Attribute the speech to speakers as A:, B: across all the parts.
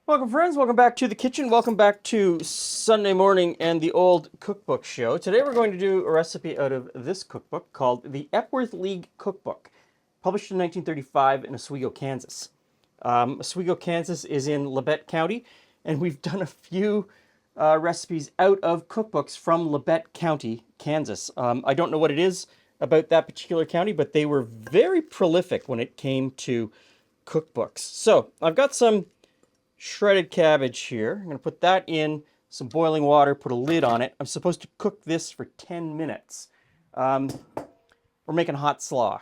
A: Welcome, friends. Welcome back to the kitchen. Welcome back to Sunday morning and the Old Cookbook Show. Today we're going to do a recipe out of this cookbook called the Epworth League Cookbook, published in 1935 in Oswego, Kansas. Oswego, Kansas is in Labette County, and we've done a few recipes out of cookbooks from Labette County, Kansas. I don't know what it is about that particular county, but they were very prolific when it came to cookbooks. So I've got some shredded cabbage here. I'm going to put that in some boiling water, put a lid on it. I'm supposed to cook this for 10 minutes. We're making hot slaw.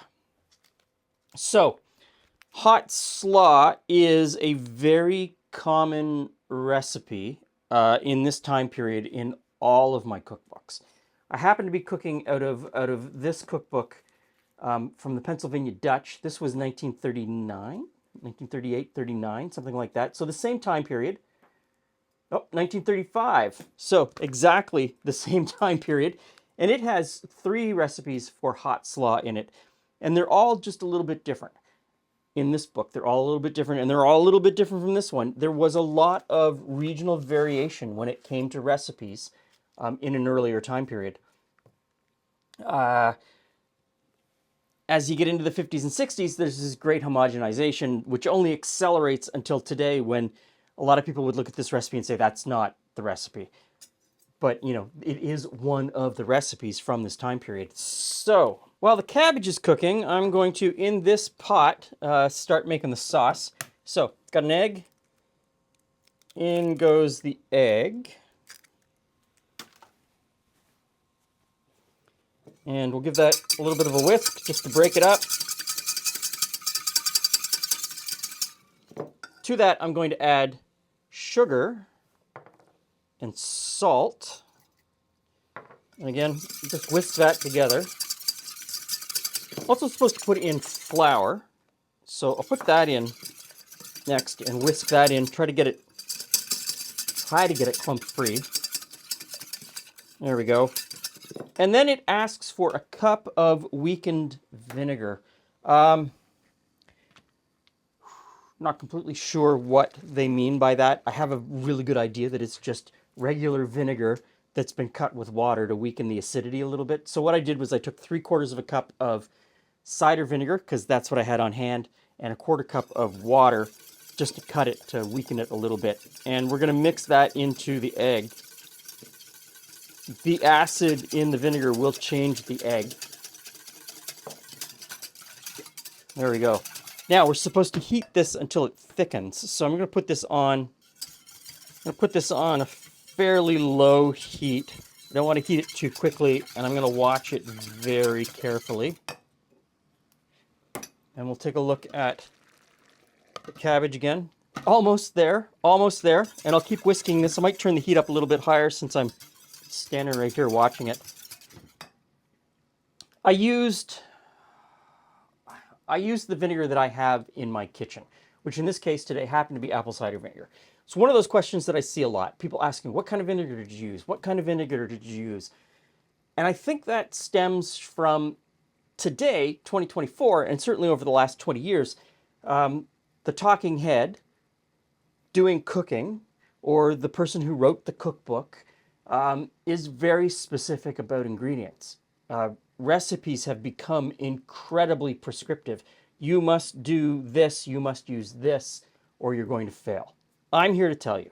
A: So, hot slaw is a very common recipe in this time period in all of my cookbooks. I happen to be cooking out of this cookbook from the Pennsylvania Dutch. This was 1939. 1938, 39, something like that. So the same time period. Oh, 1935. So exactly the same time period. And it has 3 recipes for hot slaw in it. And they're all just a little bit different. In this book, they're all a little bit different, and they're all a little bit different from this one. There was a lot of regional variation when it came to recipes in an earlier time period. As you get into the 50s and 60s, there's this great homogenization, which only accelerates until today when a lot of people would look at this recipe and say, that's not the recipe. But, you know, it is one of the recipes from this time period. So, while the cabbage is cooking, I'm going to, in this pot, start making the sauce. So, got an egg. In goes the egg. And we'll give that a little bit of a whisk just to break it up. To that, I'm going to add sugar and salt. And again, just whisk that together. Also supposed to put in flour. So I'll put that in next and whisk that in. Try to get it clump free. There we go. And then it asks for a cup of weakened vinegar. Not completely sure what they mean by that. I have a really good idea that it's just regular vinegar that's been cut with water to weaken the acidity a little bit. So what I did was I took 3/4 of a cup of cider vinegar, because that's what I had on hand, and a 1/4 cup of water just to cut it, to weaken it a little bit. And we're going to mix that into the egg. The acid in the vinegar will change the egg. There we go. Now we're supposed to heat this until it thickens. So I'm going to put this on. A fairly low heat. I don't want to heat it too quickly, and I'm going to watch it very carefully. And we'll take a look at the cabbage again. Almost there, almost there. And I'll keep whisking this. I might turn the heat up a little bit higher since I'm standing right here watching it. I used the vinegar that I have in my kitchen, which in this case today happened to be apple cider vinegar. It's one of those questions that I see a lot. People asking, what kind of vinegar did you use? What kind of vinegar did you use? And I think that stems from today, 2024, and certainly over the last 20 years, the talking head doing cooking, or the person who wrote the cookbook, is very specific about ingredients. Recipes have become incredibly prescriptive. You must do this, you must use this, or you're going to fail. I'm here to tell you,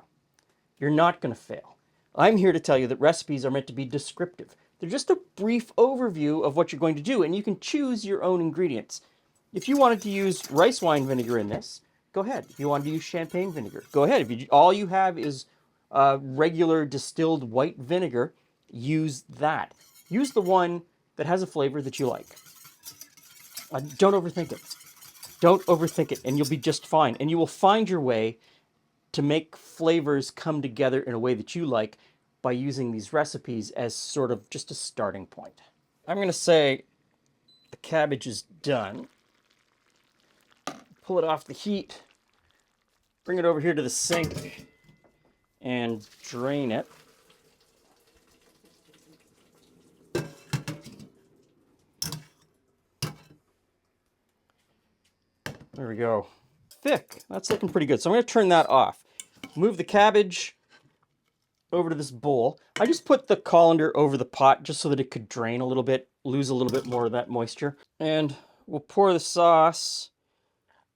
A: you're not going to fail. I'm here to tell you that recipes are meant to be descriptive. They're just a brief overview of what you're going to do, and you can choose your own ingredients. If you wanted to use rice wine vinegar in this, go ahead. If you wanted to use champagne vinegar, go ahead. If all you have is regular distilled white vinegar, use that. Use the one that has a flavor that you like. Don't overthink it. Don't overthink it, and you'll be just fine. And you will find your way to make flavors come together in a way that you like by using these recipes as sort of just a starting point. I'm going to say the cabbage is done. Pull it off the heat. Bring it over here to the sink and drain it. There we go. Thick. That's looking pretty good. So I'm going to turn that off. move the cabbage over to this bowl. I just put the colander over the pot just so that it could drain a little bit, lose a little bit more of that moisture. And we'll pour the sauce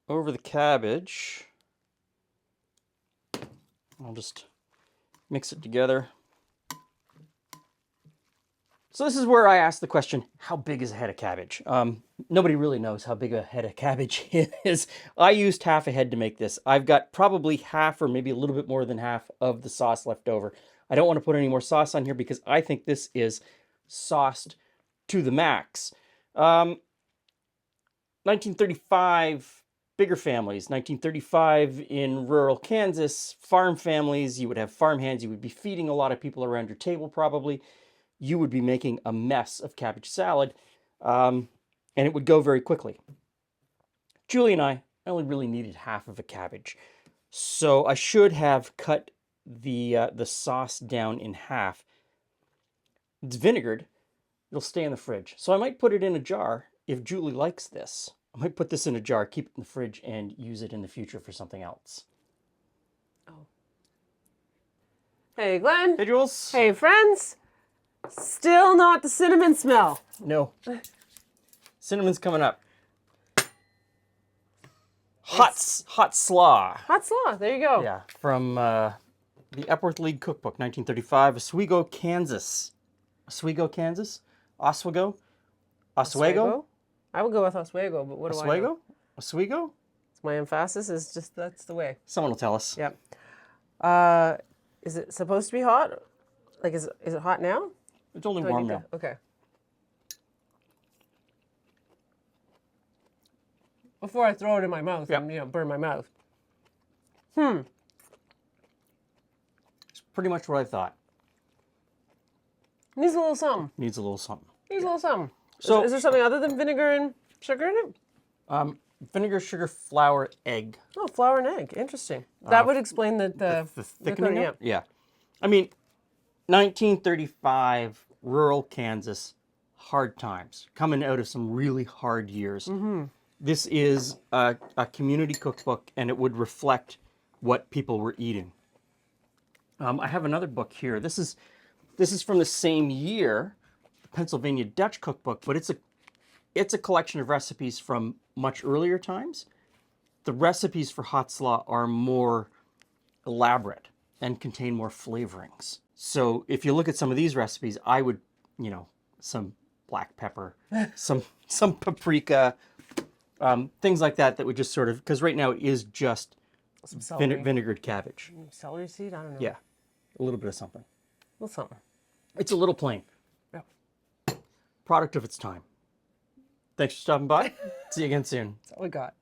A: over the cabbage. I'll just mix it together. So this is where I ask the question, how big is a head of cabbage? Nobody really knows how big a head of cabbage is. I used half a head to make this. I've got probably half or maybe a little bit more than half of the sauce left over. I don't want to put any more sauce on here because I think this is sauced to the max. 1935, bigger families. 1935 in rural Kansas, farm families. You would have farm hands. You would be feeding a lot of people around your table probably. You would be making a mess of cabbage salad, and it would go very quickly. Julie and I only really needed half of a cabbage, so I should have cut the sauce down in half. It's vinegared. It'll stay in the fridge, so I might put it in a jar if Julie likes this. I might put this in a jar, keep it in the fridge, and use it in the future for something else.
B: Oh. Hey, Glenn.
A: Hey, Jules.
B: Hey, friends. Still not the cinnamon smell.
A: No. Cinnamon's coming up. Hot Slaw.
B: Hot Slaw. There you go.
A: Yeah, from the Epworth League Cookbook, 1935, Oswego, Kansas. Oswego, Kansas? Oswego? Oswego?
B: I would go with Oswego, but what do I know?
A: Oswego? Oswego?
B: My emphasis is just that's the way.
A: Someone will tell us.
B: Yep. Is it supposed to be hot? Like, is it hot now?
A: It's only warm now.
B: Okay. Before I throw it in my mouth and burn my mouth.
A: It's pretty much what I thought.
B: Needs a little something.
A: Needs a little something.
B: Needs a little something.
A: So,
B: is there something other than vinegar and sugar in it?
A: Vinegar, sugar, flour, egg.
B: Oh, flour and egg. Interesting. That would explain the
A: thickening.
B: yeah.
A: Yeah. I mean, 1935, rural Kansas, hard times. Coming out of some really hard years. Mm-hmm. This is a community cookbook, and it would reflect what people were eating. I have another book here. This is from the same year, Pennsylvania Dutch Cookbook, but it's a collection of recipes from much earlier times. The recipes for Hot Slaw are more elaborate and contain more flavorings. So if you look at some of these recipes, I would, some black pepper, some paprika, things like that would just sort of, because right now it is just some vinegared cabbage.
B: Celery seed? I don't know.
A: Yeah, a little bit of something.
B: A little something.
A: It's a little plain.
B: Yeah.
A: Product of its time. Thanks for stopping by. See you again soon.
B: That's all we got.